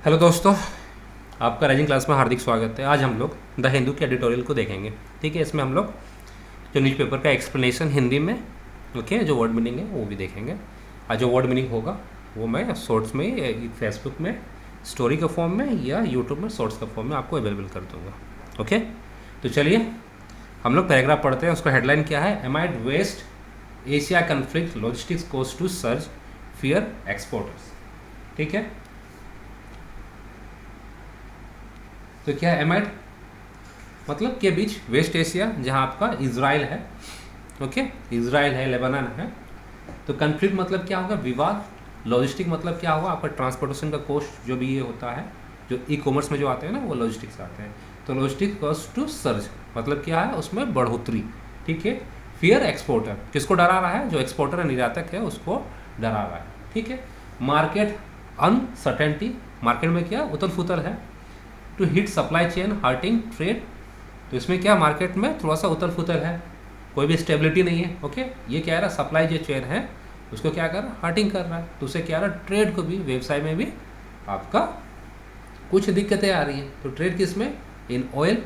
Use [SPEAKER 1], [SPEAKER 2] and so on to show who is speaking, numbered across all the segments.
[SPEAKER 1] Hello दोस्तों, आपका rising class में हार्दिक स्वागत है। आज हम लोग द हिंदू के एडिटोरियल को देखेंगे। ठीक है, इसमें हम लोग जो न्यूज़पेपर का एक्सप्लेनेशन हिंदी में ओके जो वर्ड मीनिंग है वो भी देखेंगे। आज जो वर्ड मीनिंग होगा वो मैं शॉर्ट्स में फेसबुक में स्टोरी के फॉर्म में या यूट्यूब में शॉर्ट्स का फॉर्म में आपको अवेलेबल कर दूँगा। ओके, तो चलिए हम लोग पैराग्राफ पढ़ते हैं। उसका हेडलाइन क्या है? Amid West Asia conflict logistics cost to surge fear exporters. ठीक है, तो क्या है एमाइड मतलब के बीच, वेस्ट एशिया जहाँ आपका इजराइल है, ओके इजराइल है, लेबनान है। तो कन्फ्लिक्ट मतलब क्या होगा? विवाद। लॉजिस्टिक मतलब क्या होगा? आपका ट्रांसपोर्टेशन का कॉस्ट जो भी ये होता है, जो ई कॉमर्स में जो आते हैं ना वो लॉजिस्टिक्स आते हैं। तो लॉजिस्टिक कॉस्ट टू सर्ज मतलब क्या है? उसमें बढ़ोतरी। ठीक है, फियर एक्सपोर्टर किसको डरा रहा है? जो एक्सपोर्टर है, निर्यातक है, उसको डरा रहा है। ठीक है, मार्केट अनसर्टेनिटी, मार्केट में क्या उथल फुथल है। To hit supply chain hurting trade, तो इसमें क्या मार्केट में थोड़ा सा उथल फुथल है, कोई भी स्टेबिलिटी नहीं है। ओके, ये क्या है रहा? सप्लाई जो चेन है उसको क्या कर रहा है? हर्टिंग कर रहा है। तो उसे क्या रहा? ट्रेड को भी, व्यवसाय में भी आपका कुछ दिक्कतें आ रही हैं। तो ट्रेड किस में? इन ऑयल,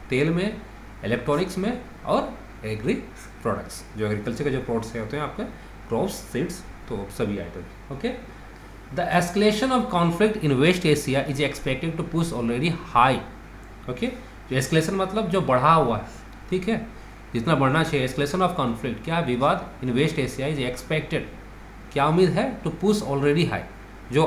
[SPEAKER 1] तेल में, इलेक्ट्रॉनिक्स में और एग्री प्रोडक्ट्स, जो एग्रीकल्चर के जो प्रोडक्ट्स होते हैं आपके क्रॉप्स, सीड्स, तो सभी item. Okay, The escalation of conflict in West Asia is expected to push already high. Okay, जो escalation मतलब जो बढ़ा हुआ है, ठीक है, जितना बढ़ना चाहिए। escalation of conflict क्या है? विवाद in West Asia is expected, क्या उम्मीद है? To push already high, जो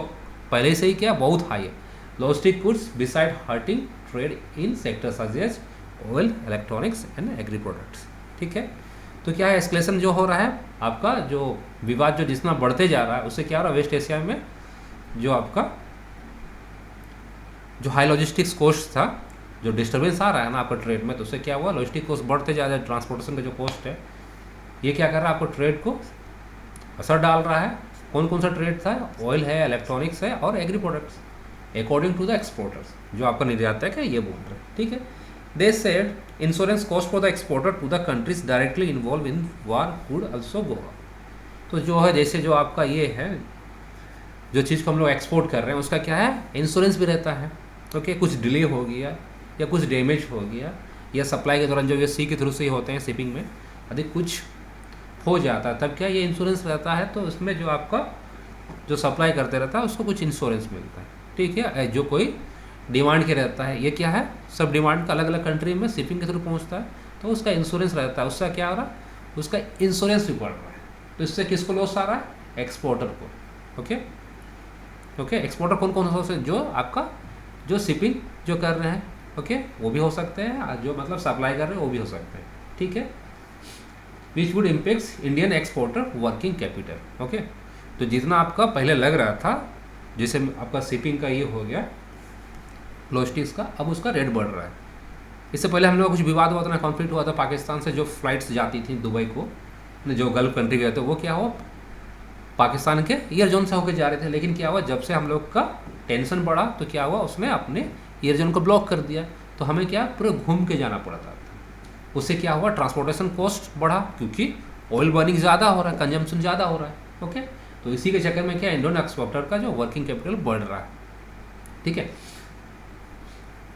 [SPEAKER 1] पहले से ही क्या बहुत हाई है। Logistic puts beside hurting trade in sectors such as oil, electronics and agri products. ठीक है, तो क्या है? एस्केलेशन जो हो रहा है आपका, जो विवाद जो जितना बढ़ते जा रहा है उससे क्या हो रहा है? वेस्ट एशिया में जो आपका जो हाई लॉजिस्टिक्स कॉस्ट था, जो डिस्टर्बेंस आ रहा है ना आपका ट्रेड में, तो उससे क्या हुआ? लॉजिस्टिक कॉस्ट बढ़ते जा रहा है। ट्रांसपोर्टेशन का जो कॉस्ट है ये क्या कर रहा है? आपको ट्रेड को असर डाल रहा है। कौन कौन सा ट्रेड था? ऑयल है, इलेक्ट्रॉनिक्स है और agri products, according to the exporters, जो आपका निर्यातक है ये बोल रहे हैं। ठीक है, they said insurance cost for the exporter to the countries directly involve in war could also go up. तो जो है जैसे जो आपका ये है, जो चीज़ को हम लोग एक्सपोर्ट कर रहे हैं उसका क्या है? इंश्योरेंस भी रहता है। ओके, कुछ डिले हो गया या कुछ डैमेज हो गया या सप्लाई के दौरान जो ये सी के थ्रू से ही होते हैं शिपिंग में, यदि कुछ हो जाता है तब क्या ये इंश्योरेंस रहता है। तो उसमें जो आपका जो सप्लाई करते रहता है उसको कुछ इंश्योरेंस मिलता है। ठीक है, जो कोई डिमांड के रहता है, ये क्या है? सब डिमांड का अलग अलग कंट्री में शिपिंग के थ्रू पहुँचता है, तो उसका इंश्योरेंस रहता है। उसका क्या हो रहा है? उसका इंश्योरेंस भी बढ़ रहा है। तो इससे किसको लॉस आ रहा है? एक्सपोर्टर को। ओके ओके, एक्सपोर्टर कौन कौन हो सकते हैं? जो आपका जो शिपिंग जो कर रहे हैं, ओके वो भी हो सकते हैं, जो मतलब सप्लाई कर रहे हैं वो भी हो सकते हैं। ठीक है, which would impact Indian exporter working capital. Okay, तो जितना आपका पहले लग रहा था, जैसे आपका शिपिंग का ये हो गया लॉजिस्टिक्स का, अब उसका रेट बढ़ रहा है। इससे पहले हम लोग कुछ विवाद हुआ था ना, कॉन्फ्लिक्ट हुआ था पाकिस्तान से, जो फ्लाइट्स जाती थी दुबई को, जो गल्फ कंट्री गए थे, वो क्या हुआ? पाकिस्तान के ईयर जोन से होकर जा रहे थे। लेकिन क्या हुआ? जब से हम लोग का टेंशन बढ़ा तो क्या हुआ? उसने अपने ईयर जोन को ब्लॉक कर दिया। तो हमें क्या पूरा घूम के जाना पड़ता था। उससे क्या हुआ? ट्रांसपोर्टेशन कॉस्ट बढ़ा, क्योंकि ऑयल बर्निंग ज़्यादा हो रहा है, कंजम्पशन ज़्यादा हो रहा है। ओके, तो इसी के चक्कर में क्या इंडियन एक्सपोर्टर का जो वर्किंग कैपिटल बढ़ रहा है। ठीक है,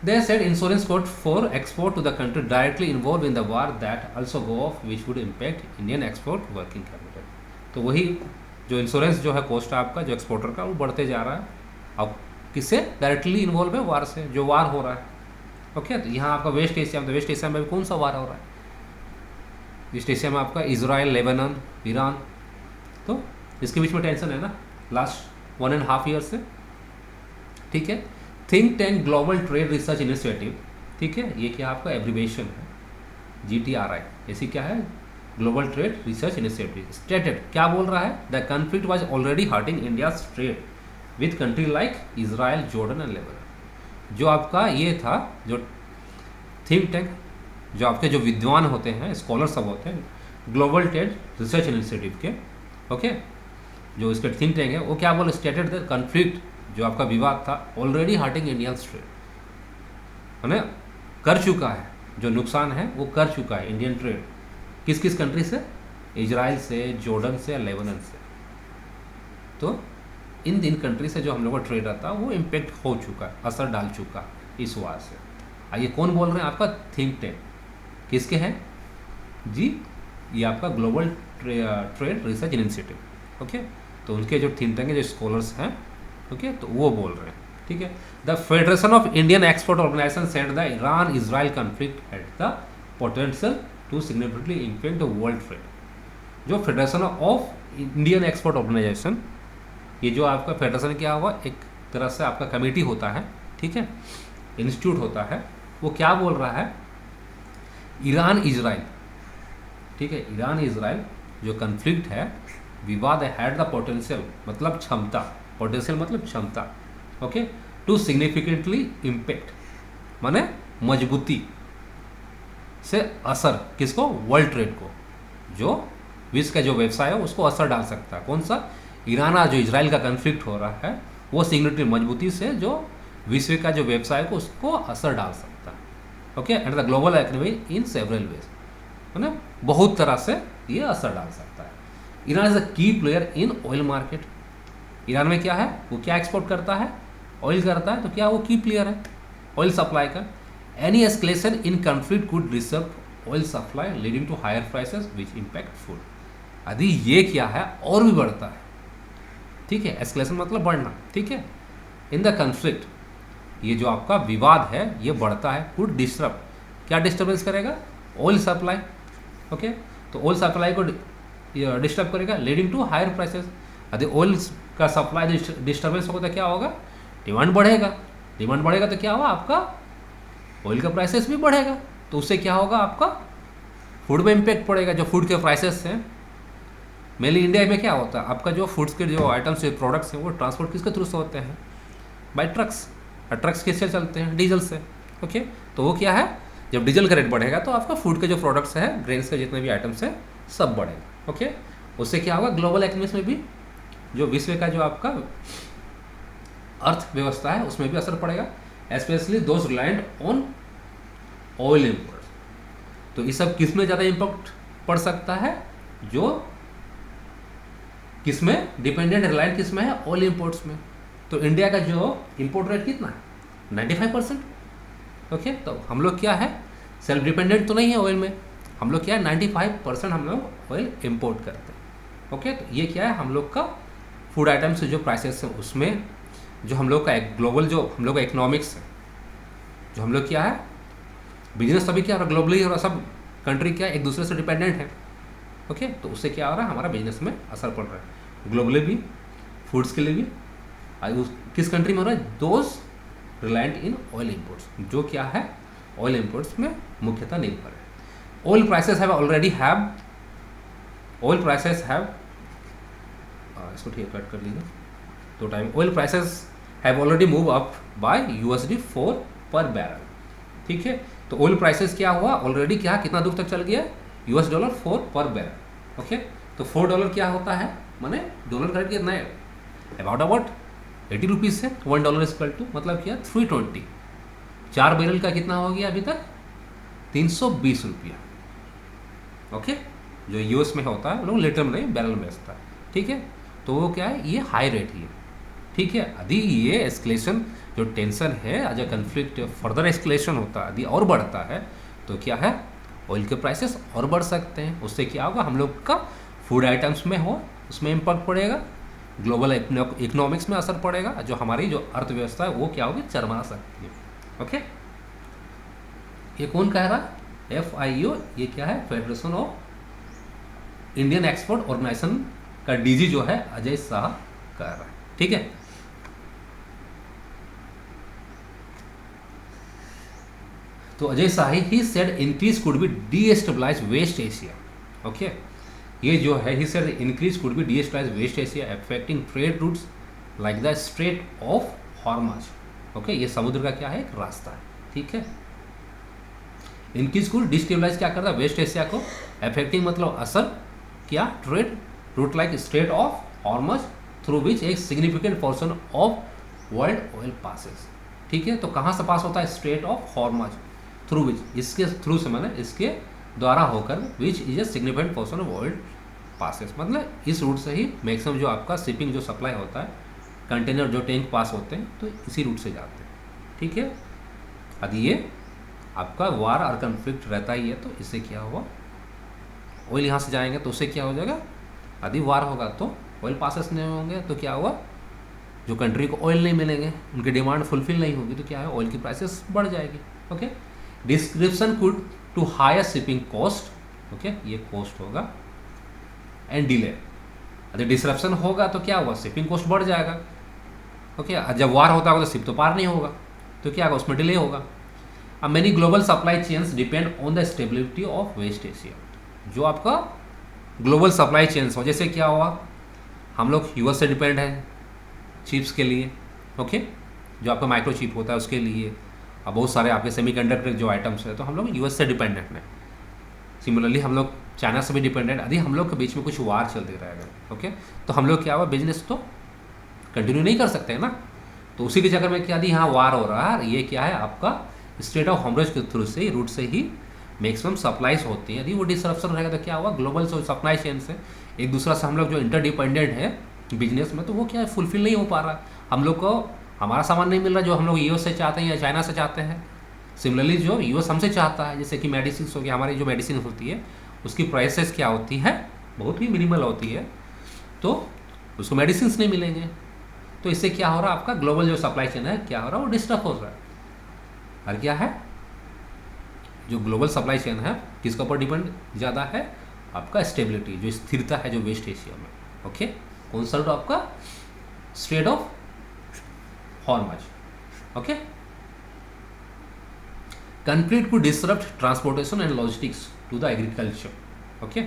[SPEAKER 1] they said insurance code for export to the country directly involve in the war that also go off which would impact Indian export working capital. तो वही जो इंश्योरेंस जो है कॉस्ट आपका जो एक्सपोर्टर का वो बढ़ते जा रहा है। अब किससे डायरेक्टली इन्वॉल्व है? वार से, जो वार हो रहा है। ओके, तो यहाँ आपका वेस्ट एशिया में, तो वेस्ट एशिया में भी कौन सा वार हो रहा है? वेस्ट एशिया में आपका इजराइल, लेबनान, ईरान, तो इसके बीच में टेंशन है ना लास्ट 1.5 ईयर से। ठीक है, think tank global trade research initiative, ठीक है, ये क्या आपका एब्रीवेशन है, GTRI, ऐसी क्या है? Global trade research initiative stated, क्या बोल रहा है? The conflict was already hurting India's trade with country like Israel, Jordan and Lebanon. जो आपका ये था, जो थिंक टैंक, जो आपके जो विद्वान होते हैं, स्कॉलर सब होते हैं, ग्लोबल ट्रेड रिसर्च इनिशिएटिव के, ओके, जो इसके थिंक टैंक है, वो क्या बोल? स्टेटेड द कन्फ्लिक्ट, जो आपका विवाद था, ऑलरेडी हर्टिंग इंडियंस ट्रेड, है ना, कर चुका है, जो नुकसान है वो कर चुका है इंडियन ट्रेड। किस किस कंट्री से? इजराइल से, जॉर्डन से, लेबनान से। तो इन तीन कंट्री से जो हम लोग का ट्रेड रहता है वो इम्पेक्ट हो चुका है, असर डाल चुका है इस वार से। आइए कौन बोल रहे हैं? आपका थिंक टैंक किसके हैं जी? ये आपका global trade research initiative. Okay, तो उनके जो थिंक टैंक है, जो स्कॉलर्स हैं, ओके, तो वो बोल रहे हैं। ठीक है, the federation of Indian export organisation said the Iran Israel conflict had the potential to significantly impact the world trade. जो federation of Indian export organisation, ये जो आपका फेडरेशन क्या हुआ, एक तरह से आपका कमेटी होता है, ठीक है, इंस्टीट्यूट होता है, वो क्या बोल रहा है? ईरान इजराइल, ठीक है, ईरान इजराइल जो कन्फ्लिक्ट है, विवाद है, हैड द पोटेंशियल मतलब क्षमता, पोटेंशियल मतलब क्षमता, ओके, टू सिग्निफिकेंटली इम्पैक्ट माने मजबूती से असर किसको? वर्ल्ड ट्रेड को, जो विश्व का जो व्यवसाय है उसको असर डाल सकता है। कौन सा? ईरान जो इजराइल का कन्फ्लिक्ट हो रहा है वो सिग्निफिकेंट मजबूती से जो विश्व का जो व्यवसाय को उसको असर डाल सकता है। Okay, and the global economy in several ways, है ना, बहुत तरह से ये असर डाल सकता है। ईरान इज अ की player in oil market. Iran में क्या है? वो क्या एक्सपोर्ट करता है? ऑयल करता है, तो क्या वो की प्लेयर है ऑयल सप्लाई का। Any escalation in conflict could disrupt oil supply leading to higher prices which impact food. यदि ये क्या है और भी बढ़ता है, ठीक है, एस्केलेशन मतलब बढ़ना, ठीक है, इन द कन्फ्लिक्ट, ये जो आपका विवाद है ये बढ़ता है, कुड डिस्टर्ब, क्या डिस्टर्बेंस करेगा? Oil supply. ओके, तो ऑयल सप्लाई को डिस्टर्ब करेगा, लीडिंग टू हायर प्राइसेस। यदि ऑयल का सप्लाई डिस्टर्बेंस होगा तो क्या होगा? डिमांड बढ़ेगा, डिमांड बढ़ेगा तो क्या होगा? आपका ऑयल का प्राइसेस भी बढ़ेगा, तो उससे क्या होगा? आपका फूड में इम्पैक्ट पड़ेगा। जो फूड के प्राइसेस हैं, मेनली इंडिया में क्या होता है, आपका जो फूड्स के जो आइटम्स, प्रोडक्ट्स हैं, वो ट्रांसपोर्ट किसके थ्रू से होते हैं? Bye trucks. और ट्रक्स किससे चलते हैं? डीजल से। ओके, तो वो क्या है, जब डीजल का रेट बढ़ेगा तो आपका फूड के जो प्रोडक्ट्स हैं, ग्रेन्स के जितने भी आइटम्स हैं, सब बढ़ेगा। ओके, उससे क्या होगा? ग्लोबल इकोनॉमिक्स में भी, जो विश्व का जो आपका अर्थव्यवस्था है उसमें भी असर पड़ेगा, specially those reliant on oil imports. तो ये सब किस में ज़्यादा इम्पैक्ट पड़ सकता है? जो किस में डिपेंडेंट, रिलायंट किस में है? ऑयल इम्पोर्ट्स में। तो इंडिया का जो इम्पोर्ट रेट कितना है? 95%। ओके, तो हम लोग क्या है, सेल्फ डिपेंडेंट तो नहीं है ऑयल में, हम लोग क्या है 95% हम लोग ऑयल इम्पोर्ट करते हैं। ओके, तो ये क्या है, हम लोग का फूड आइटम्स से जो प्राइसेस है उसमें जो हम लोग का एक ग्लोबल जो हम लोग का इकोनॉमिक्स है, जो हम लोग क्या है बिजनेस सभी क्या हो रहा है ग्लोबली हो रहा, सब कंट्री क्या एक दूसरे से डिपेंडेंट है। ओके, तो उससे क्या हो रहा है, हमारा बिजनेस में असर पड़ रहा है, ग्लोबली भी, फूड्स के लिए भी। किस कंट्री में हो रहा है? Those reliant in oil imports, जो क्या है ऑयल इम्पोर्ट्स में मुख्यतः निर्भर है। Oil prices have already have, oil prices have, इसको ठीक कट कर लीजिए तो time. Oil prices have already move up by $4 पर बैरल। ठीक है, तो ऑयल प्राइसेस क्या हुआ ऑलरेडी, क्या कितना दूर तक चल गया? $4 पर बैरल। ओके, तो $4 क्या होता है, माने डॉलर करके कितना है? अबाउट 80 रुपीज़ है। $1 इक्वल टू मतलब क्या? 320। 4 बैरल का कितना हो गया अभी तक? 320 रुपया। ओके, जो यूएस में होता है वो लोग लीटर में नहीं बैरल में बेचता है। ठीक है, तो वो क्या है, ये हाई रेट ही है। ठीक है, यदि ये एस्केलेशन जो टेंशन है, जो कन्फ्लिक्ट फर्दर एस्केलेशन होता है, यदि और बढ़ता है तो क्या है, ऑयल के प्राइसेस और बढ़ सकते हैं। उससे क्या होगा, हम लोग का फूड आइटम्स में हो उसमें इम्पैक्ट पड़ेगा, ग्लोबल इकोनॉमिक्स में असर पड़ेगा, जो हमारी जो अर्थव्यवस्था है वो क्या होगी, चरमरा सकती है। ओके, ये कौन कह रहा है? FIO, ये क्या है? Federation of Indian export organisation का डीजी जो है अजय शाह कह रहा है। ठीक है, तो Ajay Shah he said increase could be destabilise West Asia. Okay, ये जो है he said increase could be destabilise West Asia affecting trade routes like the Strait of Hormuz. Okay, ये समुद्र का क्या है, एक रास्ता है। ठीक है, इंक्रीज कुड डिस्टेबलाइज क्या करता है, वेस्ट एशिया को, अफेक्टिंग मतलब असर, क्या, trade route like Strait of Hormuz through which एक significant portion of world oil passes. ठीक है, तो कहाँ से पास होता है? Strait of Hormuz through which, इसके थ्रू से मैंने इसके द्वारा होकर, which is a significant portion of world passes, मतलब इस रूट से ही मैक्सिमम जो आपका शिपिंग जो सप्लाई होता है कंटेनर जो टैंक पास होते हैं तो इसी रूट से जाते हैं, ठीक है। यदि ये आपका वार और कन्फ्लिक्ट रहता ही है तो इससे क्या हुआ, ऑयल यहाँ से जाएंगे तो उससे क्या हो जाएगा, यदि वार होगा तो ऑयल पासेस नहीं होंगे तो क्या हुआ, जो कंट्री को ऑयल नहीं मिलेंगे, उनकी डिमांड फुलफिल नहीं होगी तो क्या है, ऑयल की प्राइसेस बढ़ जाएगी। Okay, description could to higher shipping cost, okay, ये कॉस्ट होगा, एंड डिले, यदि डिसरप्शन होगा तो क्या हुआ, शिपिंग कॉस्ट बढ़ जाएगा। ओके, जब वार होता होगा तो शिप तो पार नहीं होगा तो क्या होगा, उसमें डिले होगा। अब many global supply chains depend on the stability of West Asia, जो आपका ग्लोबल सप्लाई चेन्स हो, जैसे क्या हुआ, हम लोग यूएस से डिपेंड है चिप्स के लिए, ओके, जो आपका माइक्रो चिप होता है उसके लिए, अब बहुत सारे आपके सेमीकंडक्टर जो आइटम्स है तो हम लोग यूएस से डिपेंडेंट हैं। सिमिलरली हम लोग चाइना से भी डिपेंडेंट, यदि हम लोग के बीच में कुछ वार चलते रहेगा, ओके, तो हम लोग क्या हुआ, बिजनेस तो कंटिन्यू नहीं कर सकते हैं ना, तो उसी के चक्कर में क्या, यदि यहाँ वार हो रहा है, ये क्या है आपका स्ट्रेट ऑफ हॉर्मुज के थ्रू से रूट से ही मैक्सिमम सप्लाईज होती है। यदि वो डिसरप्शन रहेगा तो क्या हुआ, ग्लोबल जो सप्लाई चेन से एक दूसरा से हम लोग जो इंटरडिपेंडेंट है बिजनेस में, तो वो क्या है, फुलफिल नहीं हो पा रहा, हम लोग को हमारा सामान नहीं मिल रहा जो हम लोग यूएस से चाहते हैं या चाइना से चाहते हैं। सिमिलरली जो यूएस हमसे चाहता है, जैसे कि मेडिसिन हो गया, हमारी जो मेडिसिन होती है उसकी प्राइसेस क्या होती है, बहुत ही मिनिमल होती है, तो उसको मेडिसिन नहीं मिलेंगे, तो इससे क्या हो रहा है, आपका ग्लोबल जो सप्लाई चेन है क्या हो रहा है, वो डिस्टर्ब हो रहा है। और क्या है, जो ग्लोबल सप्लाई चेन है किसके ऊपर डिपेंड ज़्यादा है, आपका स्टेबिलिटी, जो स्थिरता है जो वेस्ट एशिया में, ओके, कौन सा आपका Strait of Hormuz, okay. Conflict को disturb transportation and logistics to the agriculture, okay,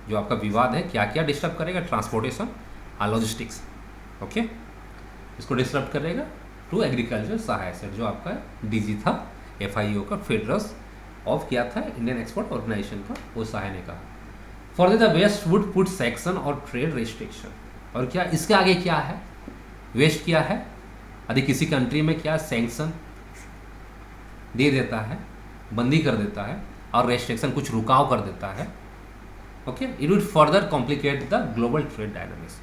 [SPEAKER 1] जो आपका विवाद है क्या क्या डिस्टर्ब करेगा, ट्रांसपोर्टेशन और लॉजिस्टिक्स, ओके, इसको डिस्टर्ब करेगा टू एग्रीकल्चर सहाय से, जो आपका डीजी था एफआईओ का, फेडरस ऑफ क्या था, इंडियन एक्सपोर्ट ऑर्गेनाइजेशन का, वो सहाय ने कहा। For the West would put sanction और ट्रेड रिस्ट्रिक्शन, और क्या इसके आगे क्या है, वेस्ट क्या है, यदि किसी कंट्री में क्या सैंक्शन दे देता है, बंदी कर देता है, और रेस्ट्रिक्शन कुछ रुकाव कर देता है, okay, it would further complicate the global trade dynamics,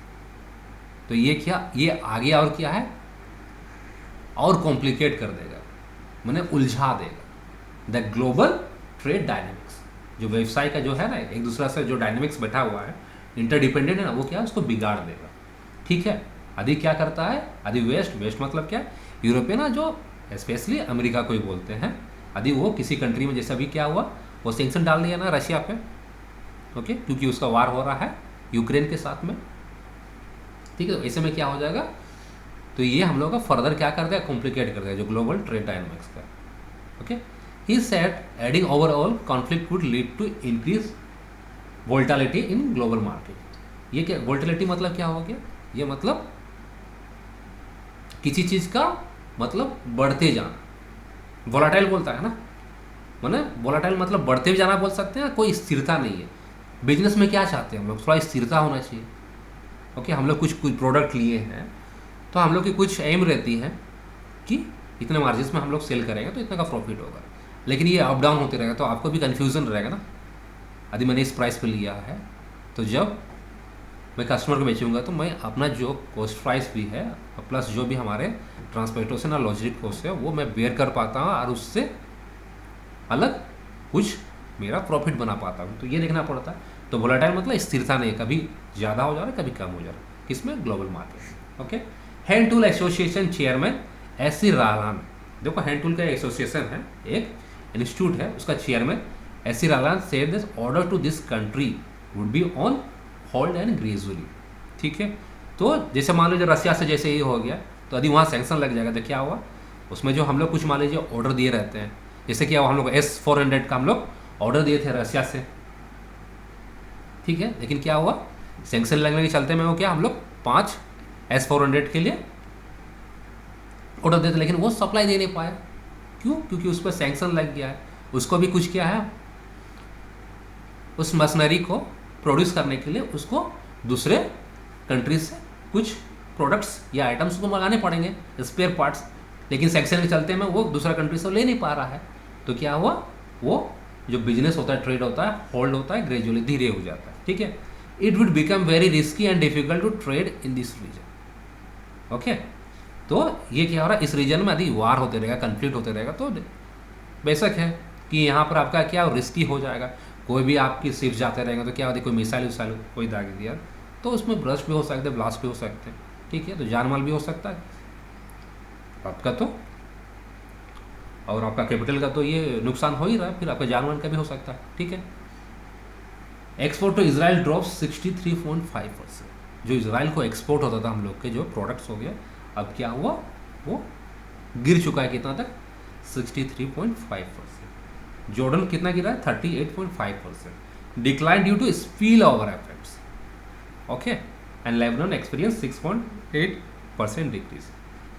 [SPEAKER 1] तो ये क्या, ये आगे और क्या है, और कॉम्प्लिकेट कर देगा, माने उलझा देगा द ग्लोबल ट्रेड डायनामिक्स, जो व्यवसाय का जो है ना एक दूसरा से जो डायनामिक्स बैठा हुआ है, इंटरडिपेंडेंट है ना, वो क्या है, उसको बिगाड़ देगा, ठीक है। यदि क्या करता है, यदि वेस्ट मतलब क्या, यूरोपियन ना, जो स्पेशली अमेरिका को ही बोलते हैं, यदि वो किसी कंट्री में, जैसे अभी क्या हुआ, वो सैंक्शन डाल दिया ना रशिया पे, ओके, क्योंकि उसका वार हो रहा है यूक्रेन के साथ में, ठीक है, तो ऐसे में क्या हो जाएगा, तो ये हम लोग का फर्दर क्या कर देगा, कॉम्प्लिकेट कर देगा जो ग्लोबल ट्रेड डायनामिक्स का, okay. He said adding overall conflict would lead to increase volatility in global market. ये क्या वोल्टालिटी मतलब क्या हो गया, ये मतलब किसी चीज़ का मतलब बढ़ते जाना, वोलाटाइल बोलता है ना, माने वोलाटाइल मतलब बढ़ते भी जाना बोल सकते हैं, कोई स्थिरता नहीं है। बिजनेस में क्या चाहते हैं हम लोग, थोड़ा स्थिरता होना चाहिए, ओके। हम लोग कुछ प्रोडक्ट लिए हैं तो हम लोग की कुछ एम रहती है कि इतने मार्जिन में हम लोग सेल करेंगे तो इतना का प्रॉफिट होगा, लेकिन ये अप डाउन होते रहेगा तो आपको भी कन्फ्यूज़न रहेगा ना, यदि मैंने इस प्राइस पे लिया है तो जब मैं कस्टमर को बेचूंगा तो मैं अपना जो कॉस्ट प्राइस भी है प्लस जो भी हमारे ट्रांसपोर्टेशन और लॉजिस्टिक कॉस्ट है वो मैं बेयर कर पाता हूँ और उससे अलग कुछ मेरा प्रॉफिट बना पाता हूँ, तो ये देखना पड़ता है। तो वोलेटाइल मतलब स्थिरता नहीं, कभी ज़्यादा हो जा रहा है कभी कम हो जा रहा है, किसमें, global market, okay. Hand tool association chairman A C Ralan, देखो हैंड टूल का एसोसिएशन है, एक इंस्टीट्यूट है, उसका chairman A C Ralan said this order to this country would be on hold and gradually, ठीक है। तो जैसे मान लीजिए रसिया से जैसे ही हो गया तो यदि वहाँ सैंक्शन लग जाएगा तो क्या हुआ, उसमें जो हम लोग कुछ मान लीजिए ऑर्डर दिए रहते हैं, जैसे क्या हुआ, हम लोग S-400 का हम लोग ऑर्डर दिए थे रसिया से, ठीक है, लेकिन क्या हुआ, सैंक्शन लगने के चलते में वो क्या, हम लोग 5 S-400 के लिए ऑर्डर देते, लेकिन वो सप्लाई दे नहीं पाया, क्यों, क्योंकि उस पर सैंक्शन लग गया है, उसको भी कुछ क्या है, उस मशीनरी को प्रोड्यूस करने के लिए उसको दूसरे कंट्रीज से कुछ प्रोडक्ट्स या आइटम्स को मंगाने पड़ेंगे, स्पेयर पार्ट्स, लेकिन सैंक्शन के चलते में वो दूसरा कंट्री से ले नहीं पा रहा है, तो क्या हुआ, वो जो बिजनेस होता है, ट्रेड होता है, होल्ड होता है, ग्रेजुअली धीरे हो जाता है, ठीक है। It would become very risky and difficult to trade in this region, okay. तो ये क्या हो रहा है, इस रीजन में यदि वार होते रहेगा, कन्फ्लिक्ट होते रहेगा, तो बेशक है कि यहाँ पर आपका क्या रिस्की हो जाएगा। कोई भी आपकी शिप जाते रहेंगे तो क्या होती है, कोई मिसाइल विसाइल कोई दाग दिया तो उसमें ब्रस्ट भी हो सकते हैं, ब्लास्ट भी हो सकते हैं, ठीक है। तो जान माल भी हो सकता है आपका, तो और आपका कैपिटल का तो ये नुकसान हो ही रहा है, फिर आपका जान माल का भी हो सकता है, ठीक है। Export to Israel drop 63.5%। जो इसराइल को एक्सपोर्ट होता था हम लोग के जो प्रोडक्ट्स हो गया, अब क्या हुआ, वो गिर चुका है कितना तक, 63.5%। जॉर्डन कितना गिरा है, 38.5%। Decline due to spillover effects, okay. And Lebanon experience 6.8% decrease.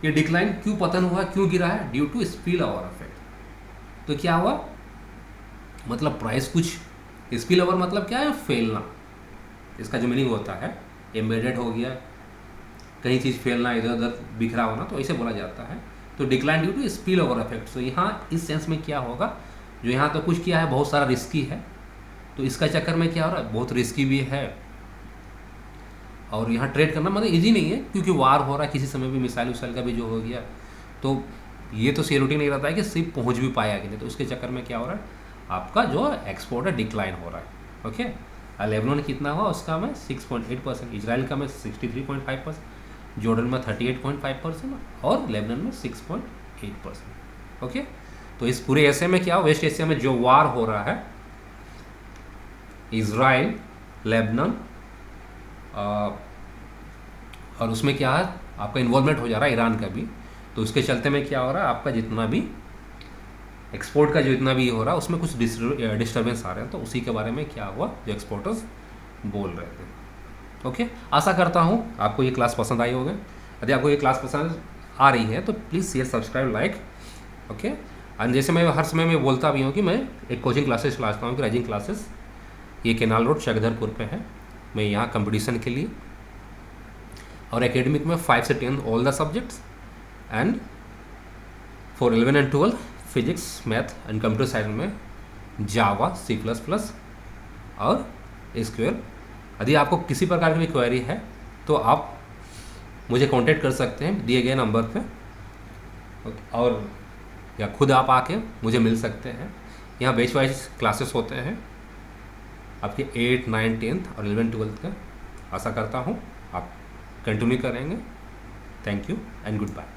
[SPEAKER 1] ये डिक्लाइन क्यों पतन हुआ, क्यों गिरा है, due to spillover effect. तो क्या हुआ, मतलब प्राइस कुछ, स्पिल ओवर मतलब क्या है, फैलना, इसका जो मीनिंग होता है, एम्बेडेड हो गया, कहीं चीज़ फैलना, इधर उधर बिखरा होना, तो ऐसे बोला जाता है। तो decline due to spillover effect. तो यहाँ इस सेंस में क्या होगा, जो यहाँ तो कुछ किया है बहुत सारा रिस्की है, तो इसका चक्कर में क्या हो रहा है, बहुत रिस्की भी है, और यहाँ ट्रेड करना मतलब ईजी नहीं है, क्योंकि वार हो रहा है, किसी समय भी मिसाइल विसाइल का भी जो हो गया, तो ये तो सिक्योरिटी नहीं रहता है कि सिर्फ पहुँच भी पाया कि नहीं, तो उसके चक्कर में क्या हो रहा है, आपका जो एक्सपोर्ट है डिक्लाइन हो रहा है, ओके। लेबनान कितना हुआ, उसका में 6.8%, इजराइल का में 63.5%, जॉर्डन में 38.5% और लेबनान में 6.8%, ओके। तो इस पूरे एशिया में क्या, वेस्ट एशिया में जो वार हो रहा है, इजराइल, लेबनान, और उसमें क्या है, आपका इन्वॉल्वमेंट हो जा रहा है ईरान का भी, तो उसके चलते में क्या हो रहा है, आपका जितना भी एक्सपोर्ट का जितना भी हो रहा है उसमें कुछ डिस्टर्बेंस आ रहे हैं, तो उसी के बारे में क्या हुआ, जो एक्सपोर्टर्स बोल रहे थे, ओके। आशा करता हूँ आपको ये क्लास पसंद आई होगी। यदि आपको ये क्लास पसंद आ रही है तो please share, subscribe, like, okay. और जैसे मैं हर समय में बोलता भी हूँ कि मैं एक कोचिंग क्लासेस चलाता हूँ, राइजिंग क्लासेस, ये केनाल रोड चकधरपुर पे है। मैं यहाँ कंपटीशन के लिए और एकेडमिक में 5 से 10 all the subjects, and for 11 and 12 physics, math and computer science में जावा, C++ और SQL। यदि आपको किसी प्रकार की भी क्वेरी है तो आप मुझे कांटेक्ट कर सकते हैं दिए गए नंबर पे, और या खुद आप आके मुझे मिल सकते हैं। यहाँ बैच वाइज क्लासेस होते हैं आपके 8, 9, 10 और 11, 12 का। आशा करता हूँ आप कंटिन्यू करेंगे। Thank you and good bye.